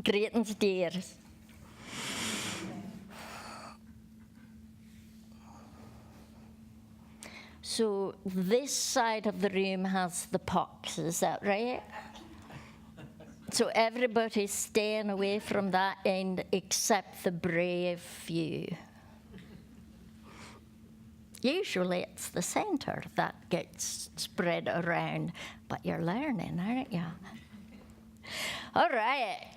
Greetings, dears. So this side of the room has the pox, is that right? So everybody's staying away from that end except the brave few. Usually it's the center that gets spread around, but you're learning, aren't you? All right.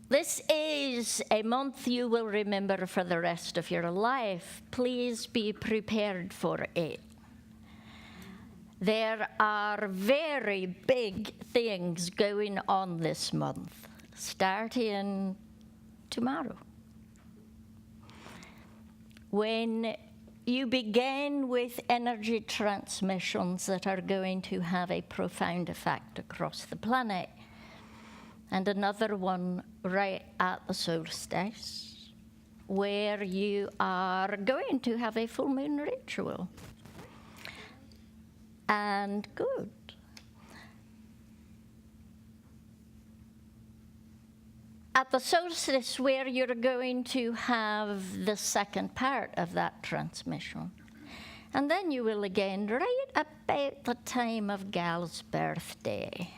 This is a month you will remember for the rest of your life. Please be prepared for it. There are very big things going on this month, starting tomorrow. When you begin with energy transmissions that are going to have a profound effect across the planet, and another one right at the solstice, where you are going to have a full moon ritual. And good. At the solstice, where you're going to have the second part of that transmission. And then you will again, right about the time of Gal's birthday.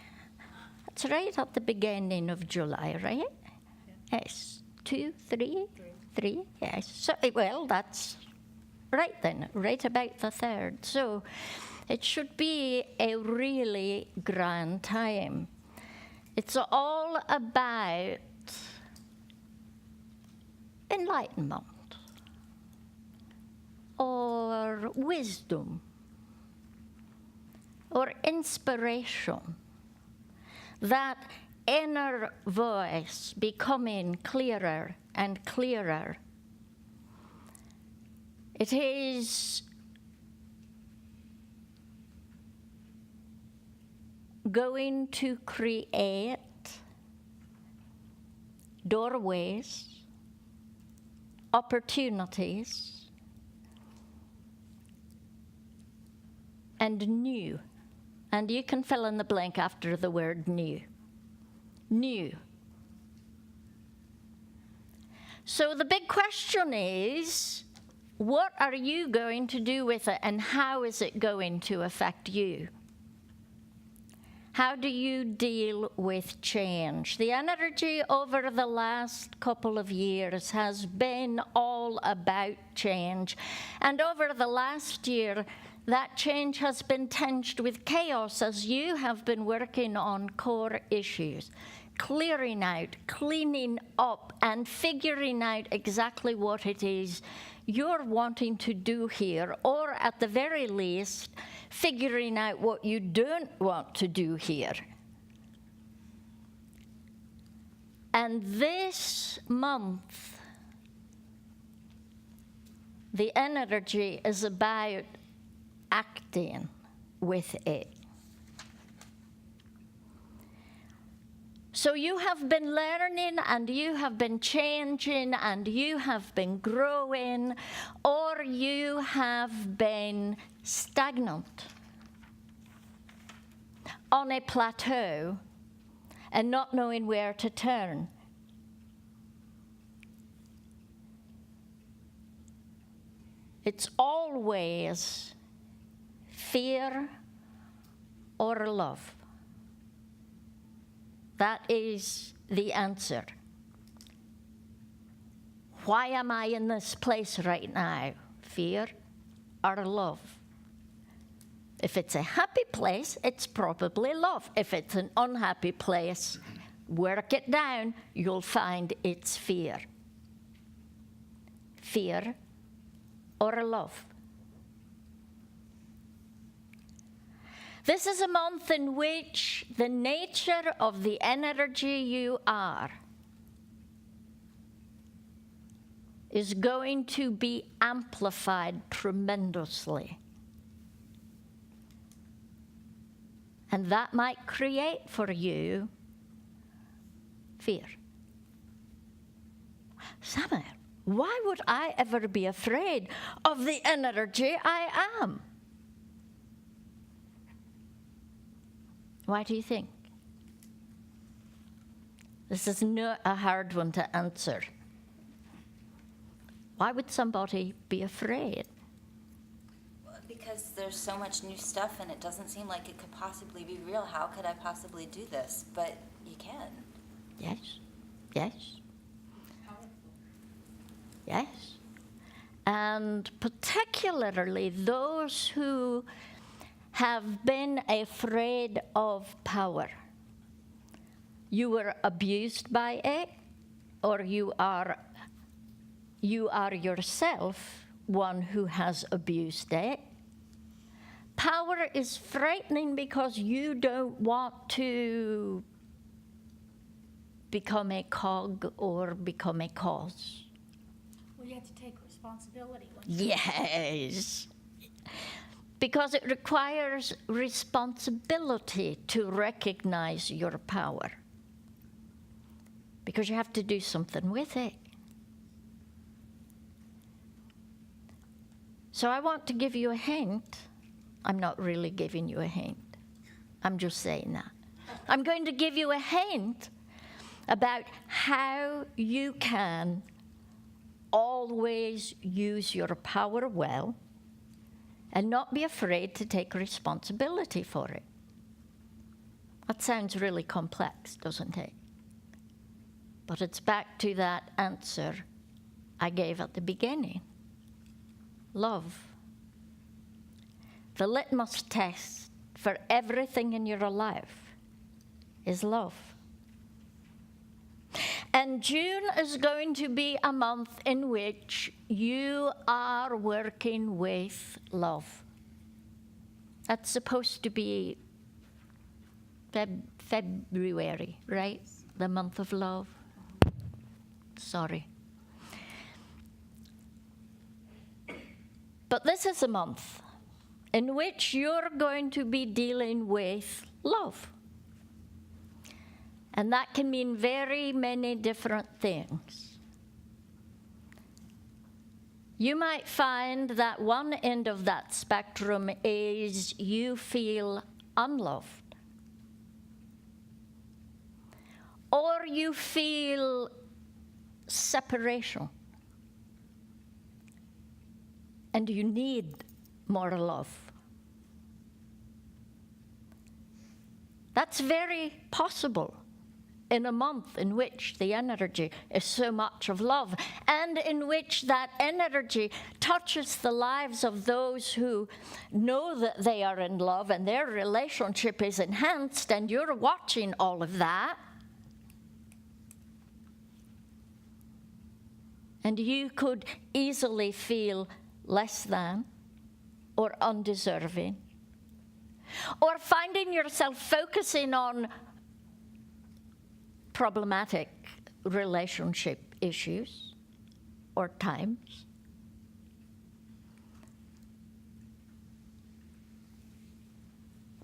It's right at the beginning of July, right? Yeah. Yes. 2, 3? 3, yes. So, well, that's right then, right about the 3rd. So it should be a really grand time. It's all about enlightenment or wisdom or inspiration. That inner voice becoming clearer and clearer. It is going to create doorways, opportunities, and new. And you can fill in the blank after the word new. New. So the big question is, what are you going to do with it, and how is it going to affect you? How do you deal with change? The energy over the last couple of years has been all about change. And over the last year, that change has been tinged with chaos as you have been working on core issues, clearing out, cleaning up, and figuring out exactly what it is you're wanting to do here, or at the very least, figuring out what you don't want to do here. And this month, the energy is about acting with it. So you have been learning, and you have been changing, and you have been growing, or you have been stagnant on a plateau and not knowing where to turn. It's always fear or love. That is the answer. Why am I in this place right now? Fear or love? If it's a happy place, it's probably love. If it's an unhappy place, work it down, you'll find it's fear. Fear or love? This is a month in which the nature of the energy you are is going to be amplified tremendously. And that might create for you fear. Samuel, why would I ever be afraid of the energy I am? Why do you think? This is not a hard one to answer. Why would somebody be afraid? Because there's so much new stuff and it doesn't seem like it could possibly be real. How could I possibly do this? But you can. Yes, yes, yes. And particularly those who have been afraid of power. You were abused by it, or you are yourself one who has abused it. Power is frightening because you don't want to become a cog or become a cause. Well, you have to take responsibility. Yes. Because it requires responsibility to recognize your power. Because you have to do something with it. So I want to give you a hint. I'm not really giving you a hint. I'm just saying that. I'm going to give you a hint about how you can always use your power well and not be afraid to take responsibility for it. That sounds really complex, doesn't it? But it's back to that answer I gave at the beginning. Love. The litmus test for everything in your life is love. And June is going to be a month in which you are working with love. That's supposed to be February, right? The month of love. Sorry. But this is a month in which you're going to be dealing with love. And that can mean very many different things. You might find that one end of that spectrum is you feel unloved. Or you feel separation. And you need more love. That's very possible in a month in which the energy is so much of love, and in which that energy touches the lives of those who know that they are in love and their relationship is enhanced, and you're watching all of that. And you could easily feel less than or undeserving, or finding yourself focusing on problematic relationship issues or times.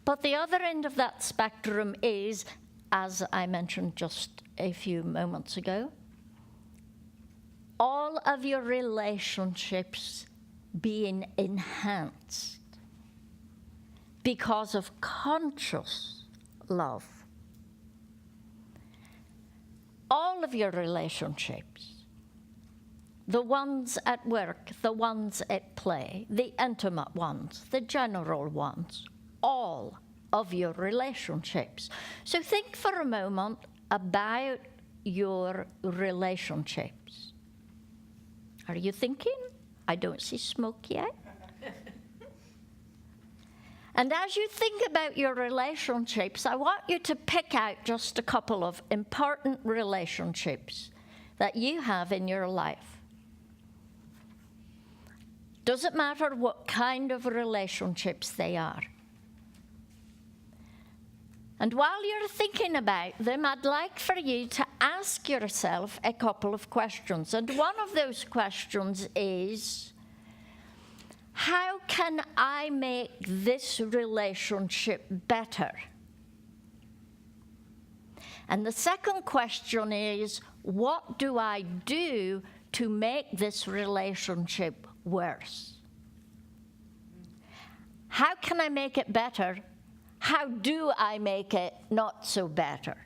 But the other end of that spectrum is, as I mentioned just a few moments ago, all of your relationships being enhanced because of conscious love. All of your relationships, the ones at work, the ones at play, the intimate ones, the general ones, all of your relationships. So think for a moment about your relationships. Are you thinking? I don't see smoke yet. And as you think about your relationships, I want you to pick out just a couple of important relationships that you have in your life. Doesn't matter what kind of relationships they are. And while you're thinking about them, I'd like for you to ask yourself a couple of questions. And one of those questions is, how can I make this relationship better? And the second question is, what do I do to make this relationship worse? How can I make it better? How do I make it not so better?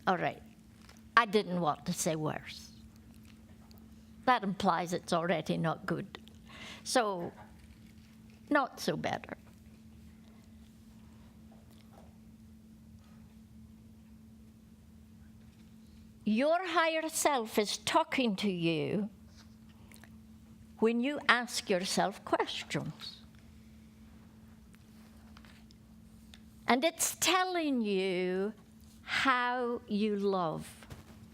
All right. I didn't want to say worse. That implies it's already not good. So, not so better. Your higher self is talking to you when you ask yourself questions. And it's telling you how you love,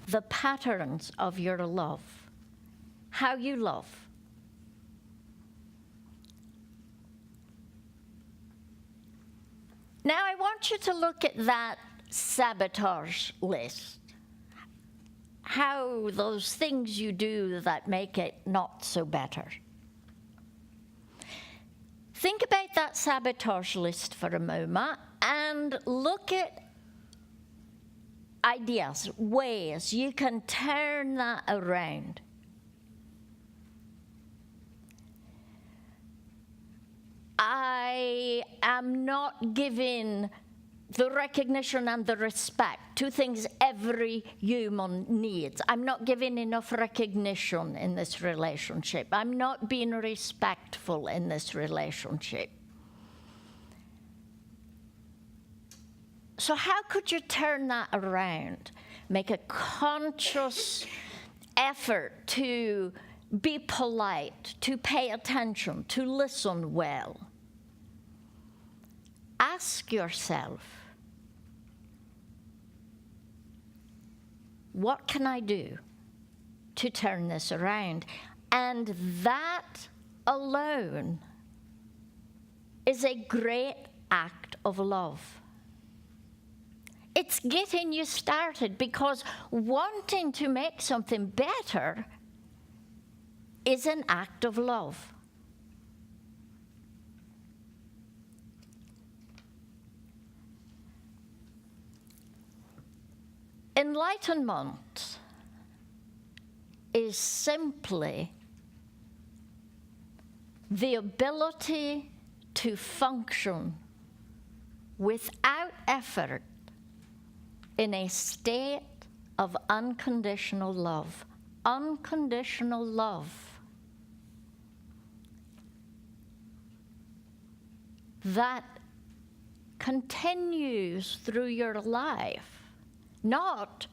the patterns of your love, how you love. Now I want you to look at that sabotage list. How those things you do that make it not so better. Think about that sabotage list for a moment and look at ideas, ways you can turn that around. I am not giving the recognition and the respect, two things every human needs. I'm not giving enough recognition in this relationship. I'm not being respectful in this relationship. So how could you turn that around? Make a conscious effort to be polite, to pay attention, to listen well. Ask yourself, what can I do to turn this around? And that alone is a great act of love. It's getting you started, because wanting to make something better is an act of love. Enlightenment is simply the ability to function without effort in a state of unconditional love. Unconditional love. That continues through your life. Not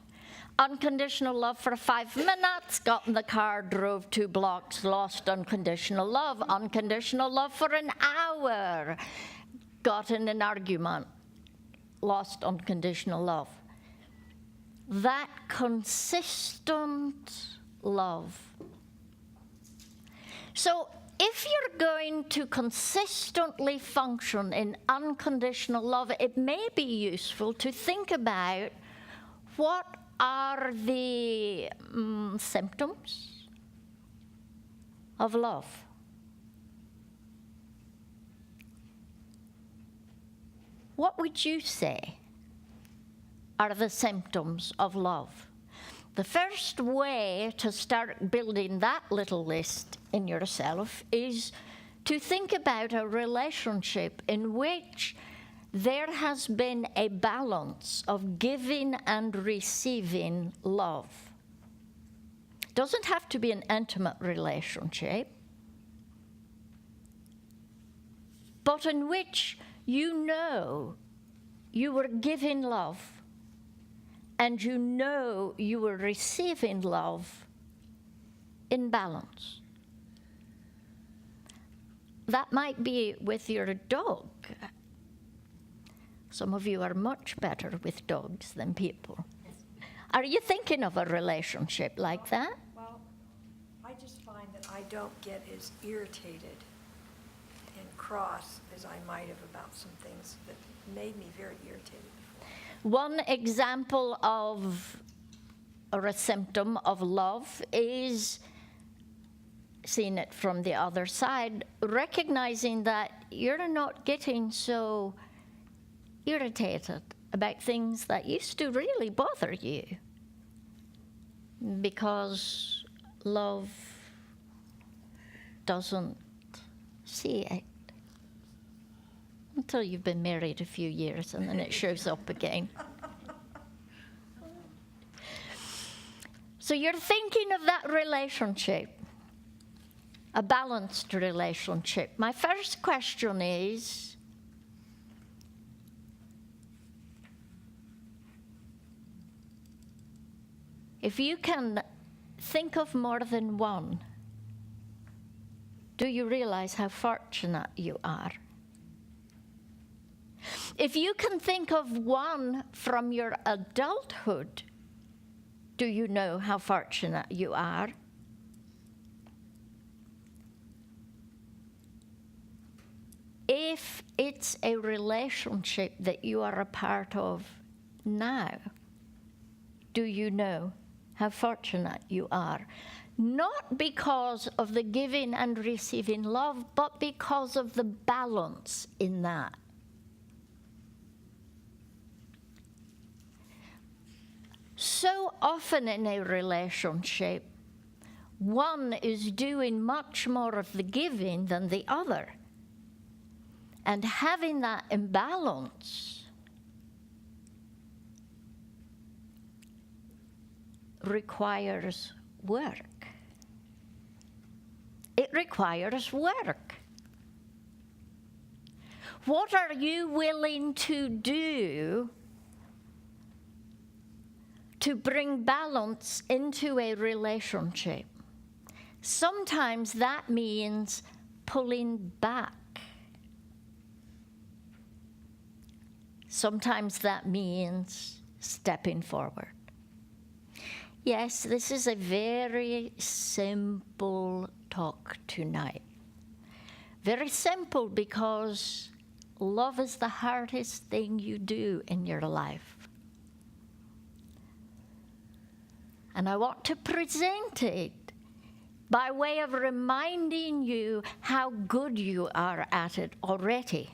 unconditional love for 5 minutes, got in the car, drove 2 blocks, lost unconditional love. Unconditional love for an hour, got in an argument, lost unconditional love. That consistent love. So if you're going to consistently function in unconditional love, it may be useful to think about what are the symptoms of love. What would you say are the symptoms of love? The first way to start building that little list in yourself is to think about a relationship in which there has been a balance of giving and receiving love. Doesn't have to be an intimate relationship, but in which you know you were giving love and you know you were receiving love in balance. That might be with your dog. Some of you are much better with dogs than people. Are you thinking of a relationship like that? Well, I just find that I don't get as irritated and cross as I might have about some things that made me very irritated before. One example of, or a symptom of love is, seeing it from the other side, recognizing that you're not getting so irritated about things that used to really bother you, because love doesn't see it until you've been married a few years and then it shows up again. So you're thinking of that relationship, a balanced relationship. My first question is, if you can think of more than one, do you realize how fortunate you are? If you can think of one from your adulthood, do you know how fortunate you are? If it's a relationship that you are a part of now, do you know how fortunate you are? Not because of the giving and receiving love, but because of the balance in that. So often in a relationship, one is doing much more of the giving than the other. And having that imbalance requires work. It requires work. What are you willing to do to bring balance into a relationship? Sometimes that means pulling back. Sometimes that means stepping forward. Yes, this is a very simple talk tonight. Very simple because love is the hardest thing you do in your life. And I want to present it by way of reminding you how good you are at it already.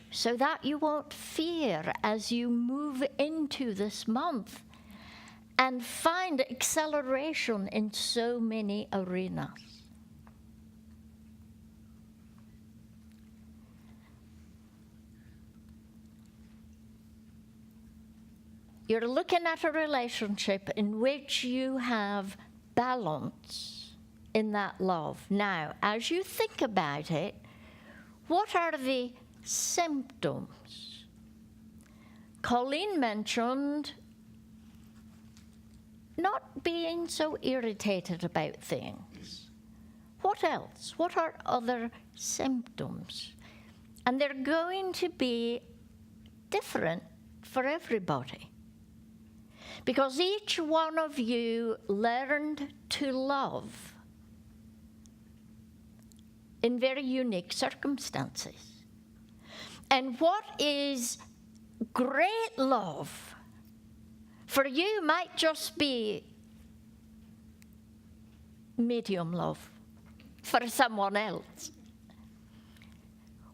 So that you won't fear as you move into this month and find acceleration in so many arenas. You're looking at a relationship in which you have balance in that love. Now, as you think about it, what are the symptoms? Colleen mentioned not being so irritated about things. What else? What are other symptoms? And they're going to be different for everybody. Because each one of you learned to love in very unique circumstances. And what is great love for you might just be medium love for someone else.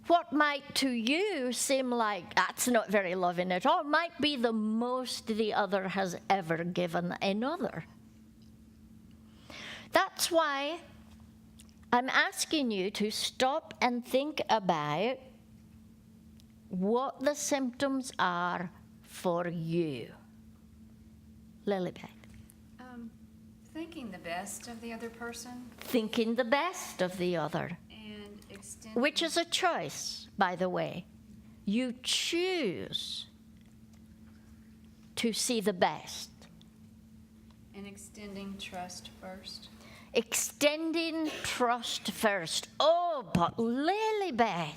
What might to you seem like that's not very loving at all might be the most the other has ever given another. That's why I'm asking you to stop and think about what the symptoms are for you. Lilibet. Thinking the best of the other person. Thinking the best of the other. And extending. Which is a choice, by the way. You choose to see the best. And extending trust first. Extending trust first. Oh, but Lilibet,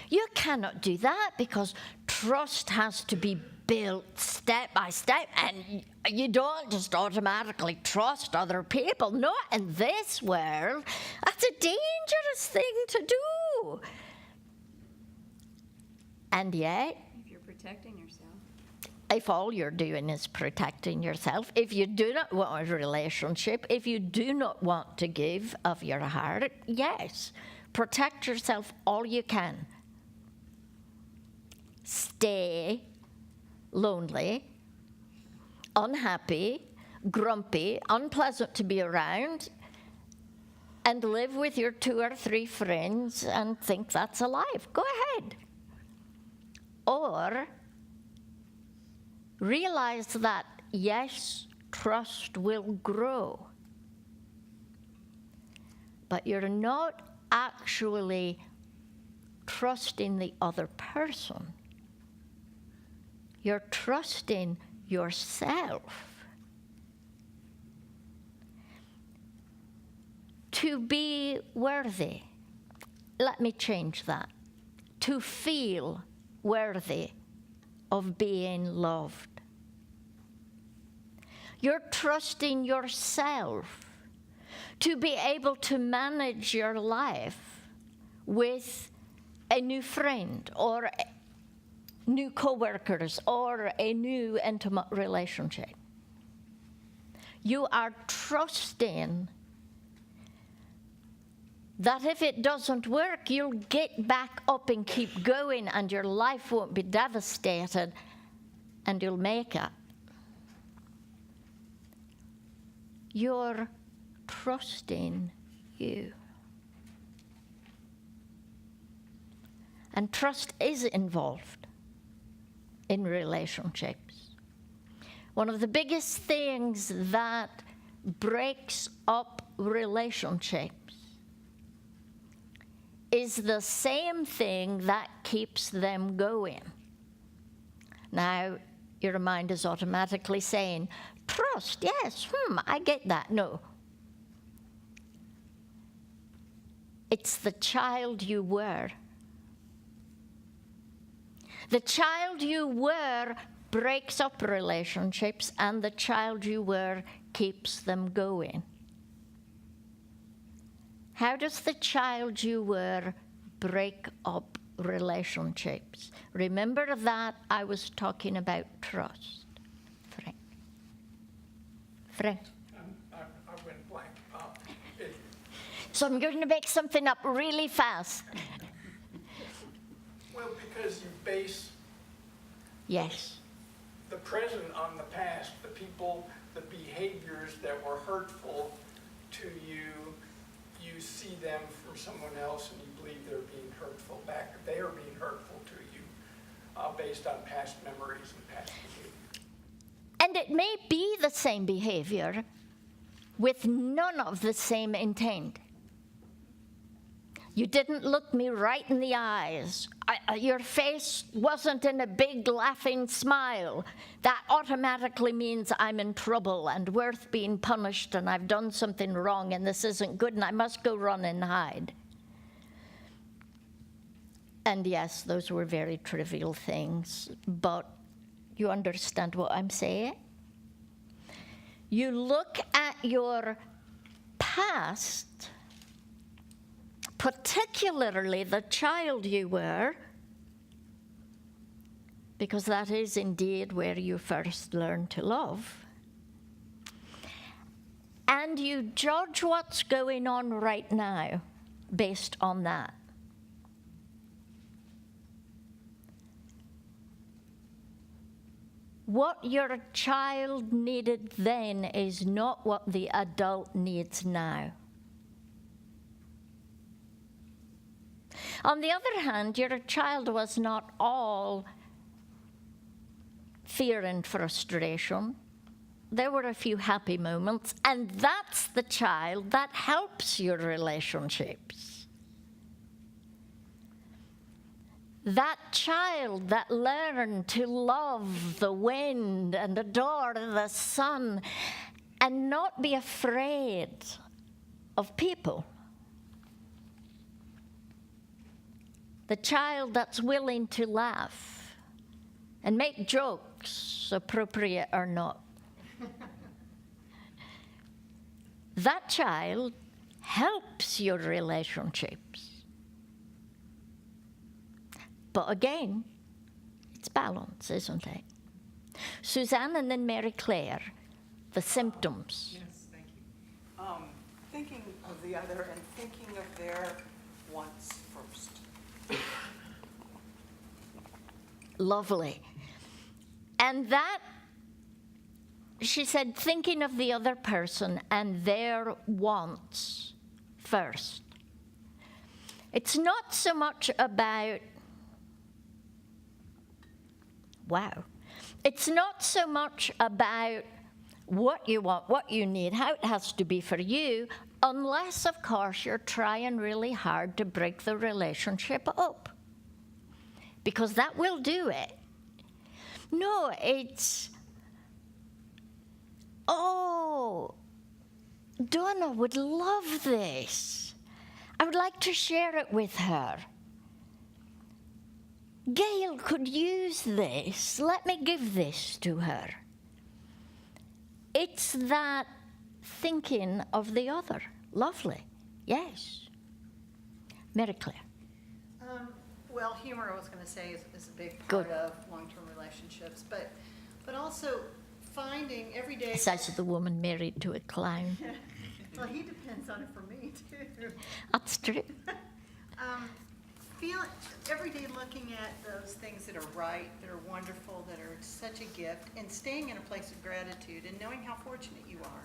you cannot do that because trust has to be built step by step, and you don't just automatically trust other people. Not in this world. That's a dangerous thing to do. And yet, If you're protecting yourself. if all you're doing is protecting yourself, if you do not want a relationship, if you do not want to give of your heart, yes, protect yourself all you can. Stay lonely, unhappy, grumpy, unpleasant to be around, and live with your 2 or 3 friends and think that's alive. Go ahead. Or realize that, yes, trust will grow, but you're not actually trusting the other person. You're trusting yourself. To be worthy, let me change that. To feel worthy of being loved. You're trusting yourself to be able to manage your life with a new friend or new coworkers or a new intimate relationship. You are trusting that if it doesn't work, you'll get back up and keep going, and your life won't be devastated, and you'll make it. You're trusting you. And trust is involved in relationships. One of the biggest things that breaks up relationships is the same thing that keeps them going. Now, your mind is automatically saying, trust, yes, I get that. No. It's the child you were. The child you were breaks up relationships, and the child you were keeps them going. How does the child you were break up relationships? Remember that I was talking about trust. Frank. I went blank. So I'm going to make something up really fast. Well, because you base Yes. the present on the past, the people, the behaviors that were hurtful to you, you see them from someone else and you believe they're being hurtful back. They are being hurtful to you based on past memories and past behavior. And it may be the same behavior with none of the same intent. You didn't look me right in the eyes. Your face wasn't in a big laughing smile. That automatically means I'm in trouble and worth being punished, and I've done something wrong and this isn't good and I must go run and hide. And yes, those were very trivial things, but you understand what I'm saying? You look at your past, particularly the child you were, because that is indeed where you first learn to love. And you judge what's going on right now based on that. What your child needed then is not what the adult needs now. On the other hand, your child was not all fear and frustration. There were a few happy moments, and that's the child that helps your relationships. That child that learned to love the wind and adore the sun and not be afraid of people. The child that's willing to laugh and make jokes, appropriate or not. That child helps your relationships. But again, it's balance, isn't it? Suzanne and then Mary Claire, the symptoms. Yes, thank you. Thinking of the other and thinking of their wants first. Lovely. And that, she said, thinking of the other person and their wants first. It's not so much about, wow, It's not so much about what you want, what you need, how it has to be for you, unless, of course, you're trying really hard to break the relationship up. Because that will do it. No, it's, oh, Donna would love this. I would like to share it with her. Gail could use this. Let me give this to her. It's that thinking of the other. Lovely. Yes. Mary Claire. Well, humor, I was going to say, is a big Good. part of long-term relationships, but also finding every day. Says the woman married to a clown. Well, he depends on it for me too. That's true. Feel every day looking at those things that are right, that are wonderful, that are such a gift, and staying in a place of gratitude and knowing how fortunate you are.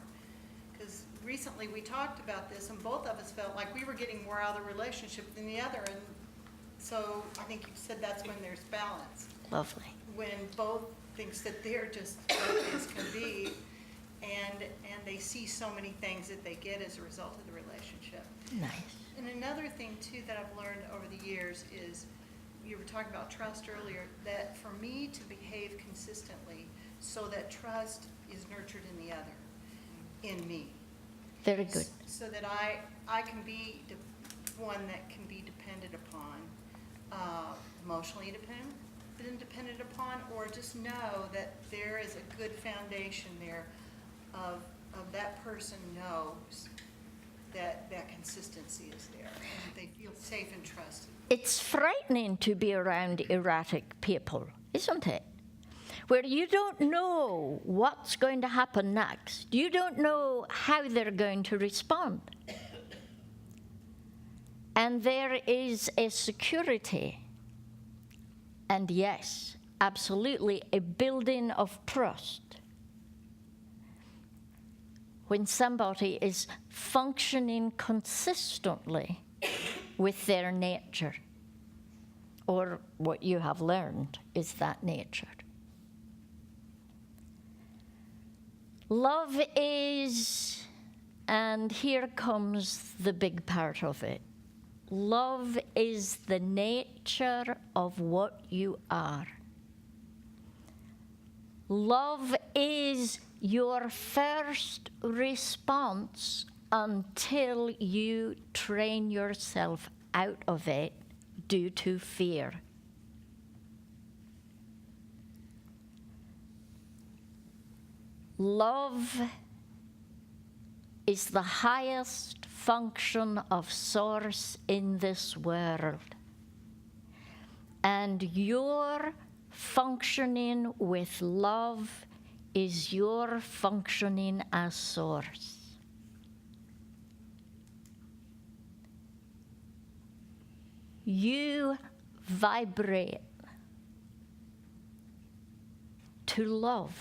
Because recently we talked about this, and both of us felt like we were getting more out of the relationship than the other, and so I think you said that's when there's balance. Lovely. When both thinks that they're just happy as can be, and they see so many things that they get as a result of the relationship. Nice. And another thing too that I've learned over the years is, you were talking about trust earlier, that for me to behave consistently so that trust is nurtured in the other, in me. Very good. So that I can be one that can be depended upon, emotionally dependent upon, or just know that there is a good foundation there of that person knows that consistency is there, and they feel safe and trusted. It's frightening to be around erratic people, isn't it? Where you don't know what's going to happen next. You don't know how they're going to respond. And there is a security, and yes, absolutely, a building of trust when somebody is functioning consistently with their nature, or what you have learned is that nature. Love is, and here comes the big part of it, love is the nature of what you are. Love is your first response until you train yourself out of it due to fear. Love is the highest function of source in this world. And your functioning with love is your functioning as source. You vibrate to love.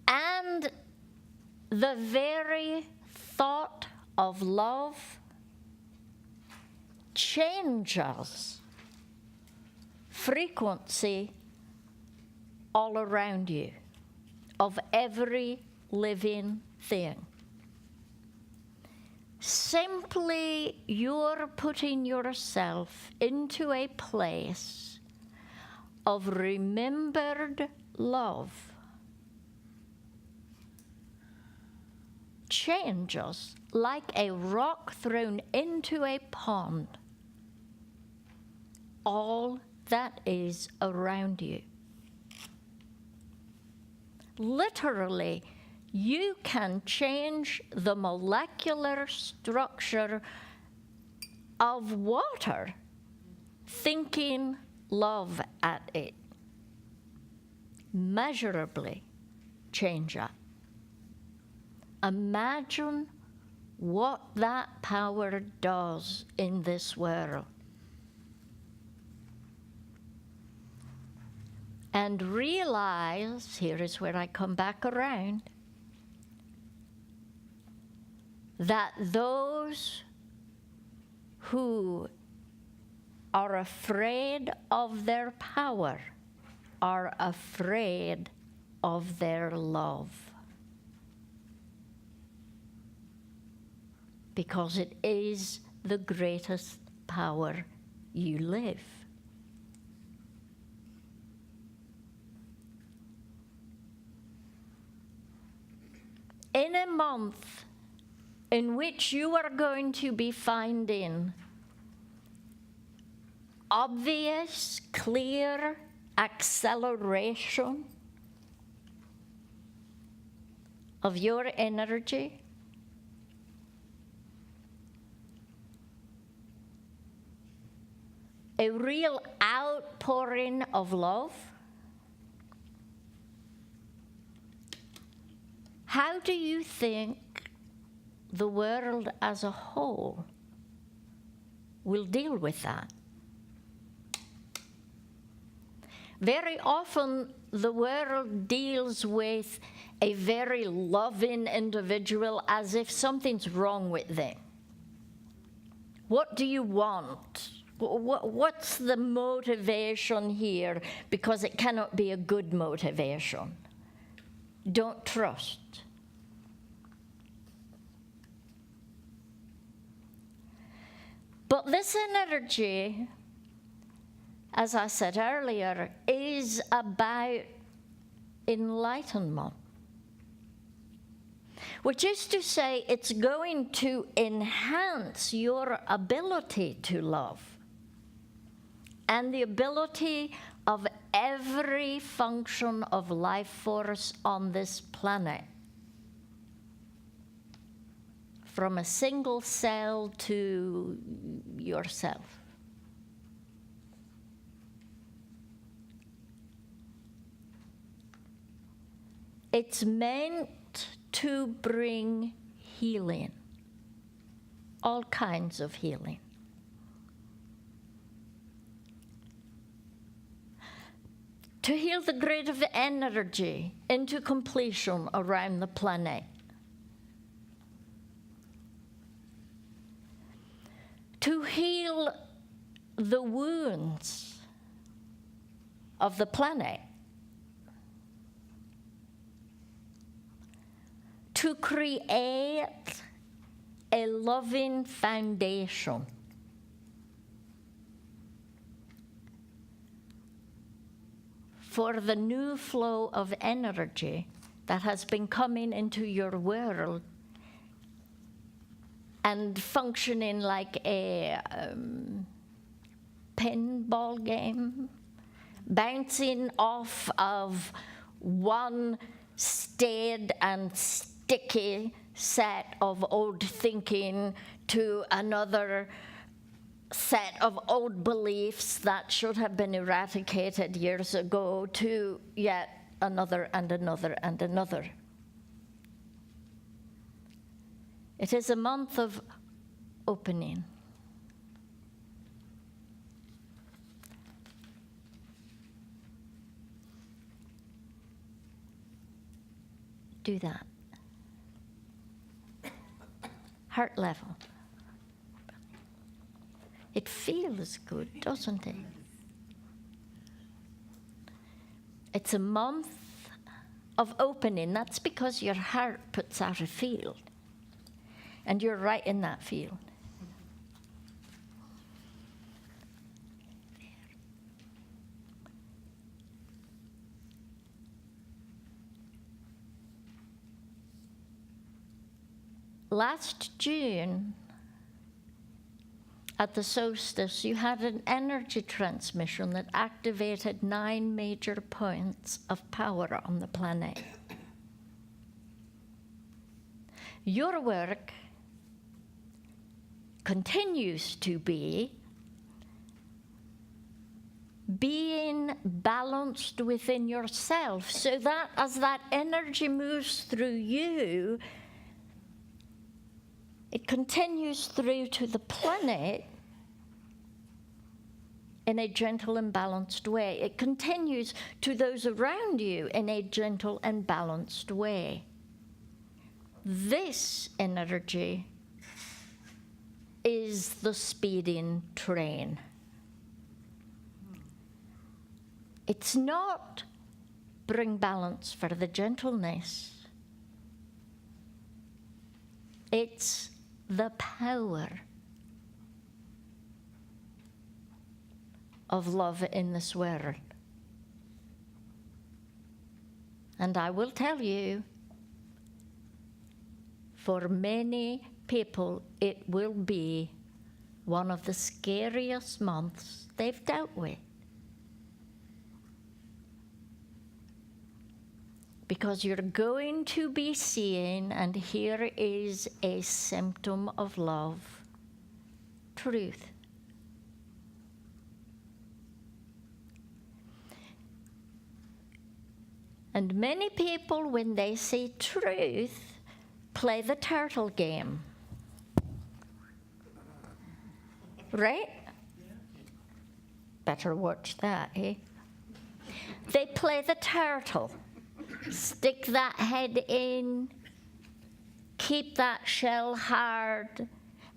And the very thought of love changes frequency all around you of every living thing. Simply you're putting yourself into a place of remembered love changes like a rock thrown into a pond all that is around you. Literally, you can change the molecular structure of water thinking love at it. Measurably change it. Imagine what that power does in this world. And realize, here is where I come back around, that those who are afraid of their power are afraid of their love, because it is the greatest power you live. In a month in which you are going to be finding obvious, clear acceleration of your energy, a real outpouring of love, how do you think the world as a whole will deal with that? Very often, the world deals with a very loving individual as if something's wrong with them. What do you want? What's the motivation here? Because it cannot be a good motivation. Don't trust. But this energy, as I said earlier, is about enlightenment, which is to say it's going to enhance your ability to love and the ability of every function of life force on this planet, from a single cell to yourself. It's meant to bring healing, all kinds of healing. To heal the grid of energy into completion around the planet. To heal the wounds of the planet. To create a loving foundation for the new flow of energy that has been coming into your world and functioning like a pinball game, bouncing off of one staid and sticky set of old thinking to another set of old beliefs that should have been eradicated years ago to yet another and another and another. It is a month of opening. Do that. Heart level. It feels good, doesn't it? It's a month of opening. That's because your heart puts out a field. And you're right in that field. Last June, at the solstice, you had an energy transmission that activated 9 major points of power on the planet. Your work continues to be being balanced within yourself, so that as that energy moves through you, it continues through to the planet in a gentle and balanced way. It continues to those around you in a gentle and balanced way. This energy is the speeding train. It's not bring balance for the gentleness. It's the power of love in this world. And I will tell you, for many people, it will be one of the scariest months they've dealt with. Because you're going to be seeing, and here is a symptom of love, truth. And many people, when they see truth, play the turtle game. Right? Better watch that, eh? They play the turtle. Stick that head in, keep that shell hard,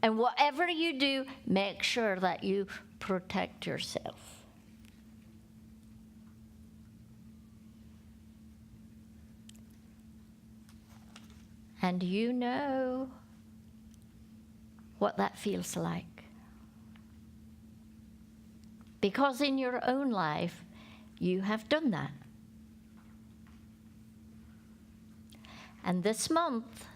and whatever you do, make sure that you protect yourself. And you know what that feels like. Because in your own life, you have done that. And this month,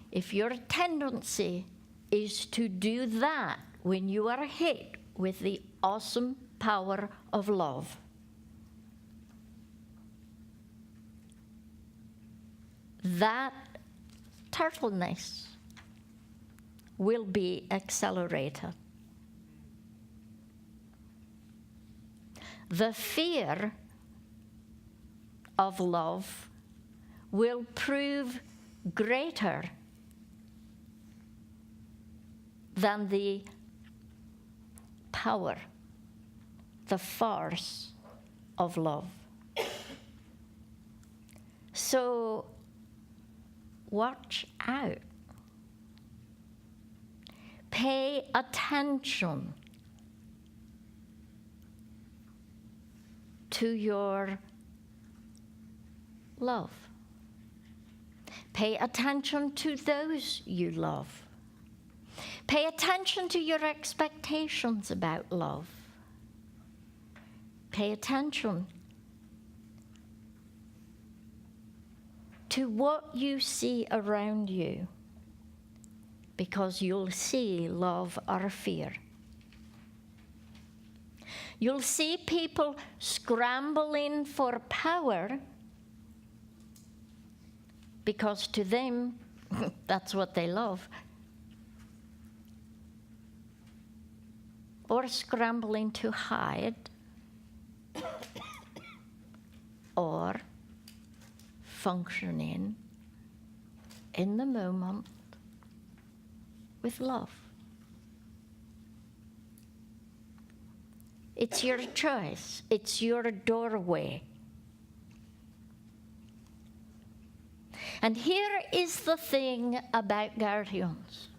if your tendency is to do that when you are hit with the awesome power of love, that turtleness will be accelerated. The fear of love will prove greater than the power, the force of love. So watch out. Pay attention to your love. Pay attention to those you love. Pay attention to your expectations about love. Pay attention to what you see around you, because you'll see love or fear. You'll see people scrambling for power because to them, that's what they love. Or scrambling to hide, or functioning in the moment with love. It's your choice. It's your doorway. And here is the thing about guardians.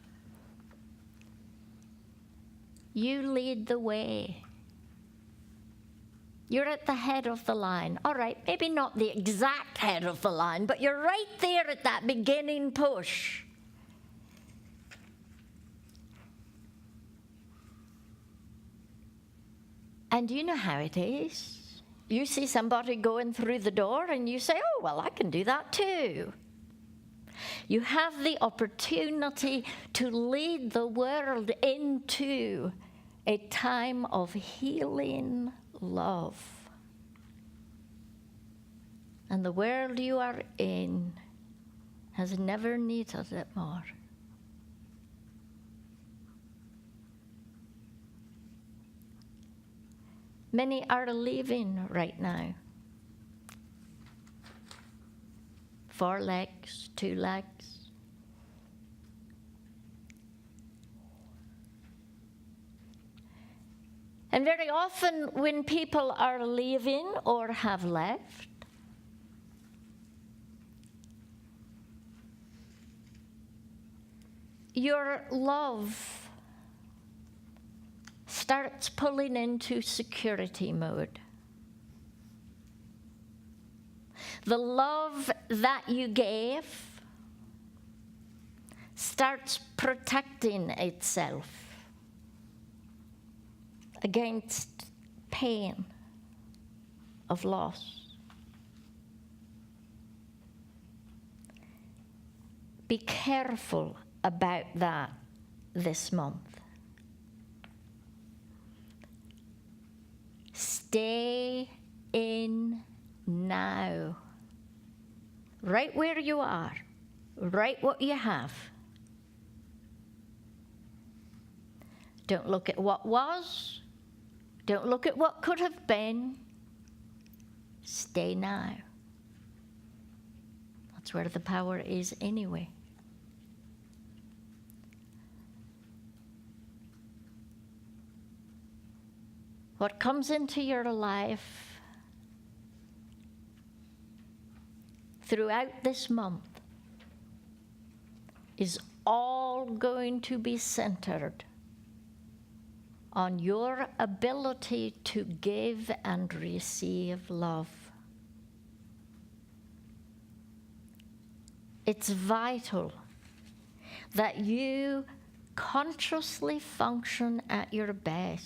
You lead the way. You're at the head of the line. All right, maybe not the exact head of the line, but you're right there at that beginning push. And you know how it is. You see somebody going through the door and you say, oh, well, I can do that too. You have the opportunity to lead the world into a time of healing love. And the world you are in has never needed it more. Many are leaving right now. 4 legs, 2 legs. And very often when people are leaving or have left, your love starts pulling into security mode. the love that you gave starts protecting itself against pain of loss. Be careful about that this month. Stay in now. Right where you are. Right what you have. Don't look at what was. Don't look at what could have been. Stay now. That's where the power is anyway. What comes into your life throughout this month is all going to be centered on your ability to give and receive love. It's vital that you consciously function at your best,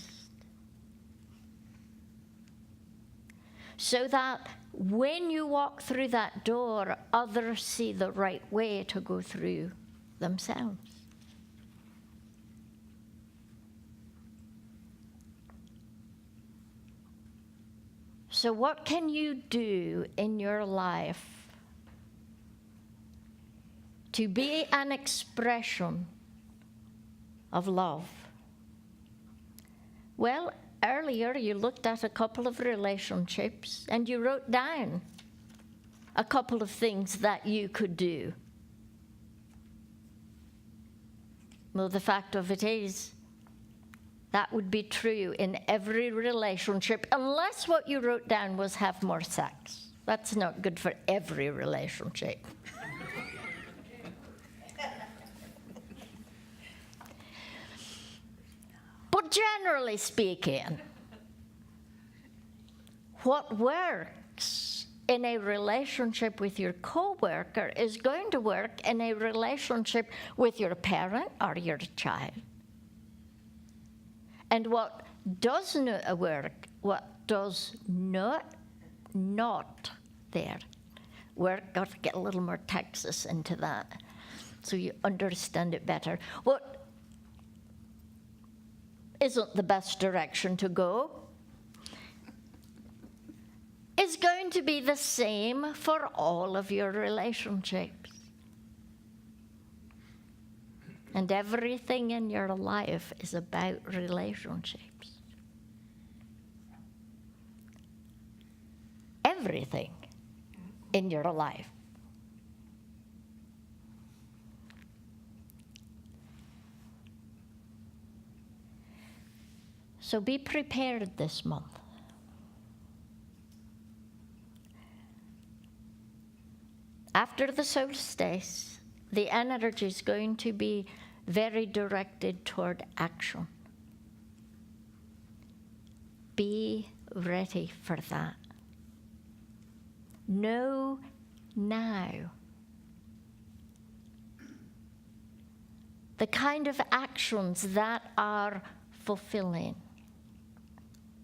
so that when you walk through that door, others see the right way to go through themselves. So what can you do in your life to be an expression of love? Well, earlier you looked at a couple of relationships and you wrote down a couple of things that you could do. Well, the fact of it is, that would be true in every relationship, unless what you wrote down was have more sex. That's not good for every relationship. But generally speaking, what works in a relationship with your coworker is going to work in a relationship with your parent or your child. And what does not work, what does not there work, got to get a little more Texas into that so you understand it better. What isn't the best direction to go is going to be the same for all of your relationships. And everything in your life is about relationships. Everything in your life. So be prepared this month. After the solstice, the energy is going to be very directed toward action. Be ready for that. Know now the kind of actions that are fulfilling,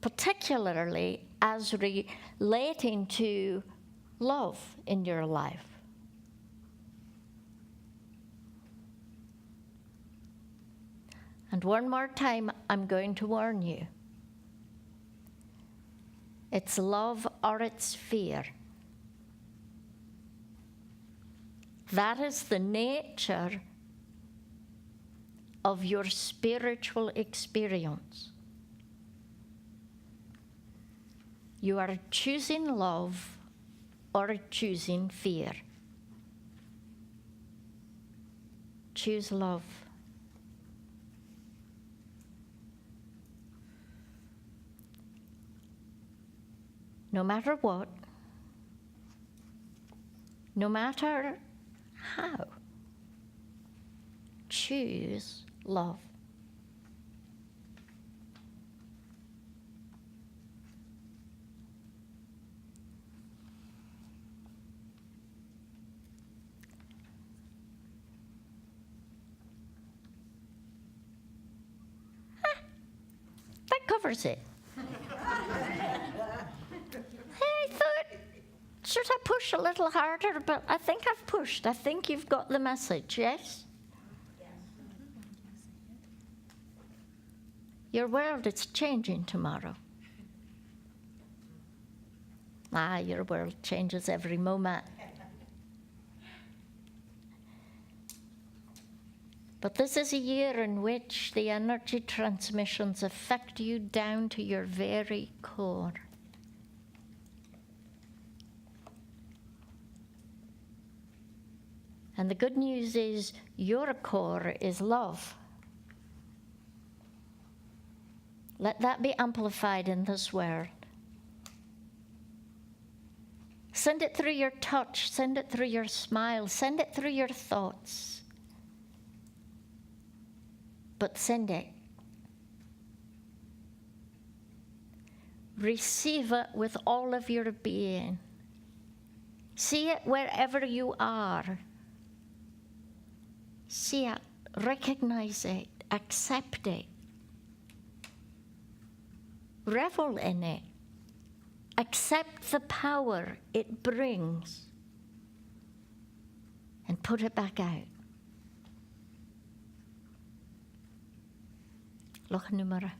particularly as relating to love in your life. And one more time, I'm going to warn you. It's love or it's fear. That is the nature of your spiritual experience. You are choosing love or choosing fear. Choose love. No matter what, no matter how, choose love. covers it. I thought, should I push a little harder? But I think I've pushed. I think you've got the message, yes? Your world is changing tomorrow. Your world changes every moment. But this is a year in which the energy transmissions affect you down to your very core. And the good news is your core is love. Let that be amplified in this world. Send it through your touch, send it through your smile, send it through your thoughts. But send it. Receive it with all of your being. See it wherever you are. See it, recognize it, accept it. Revel in it. Accept the power it brings and put it back out. Loch numera.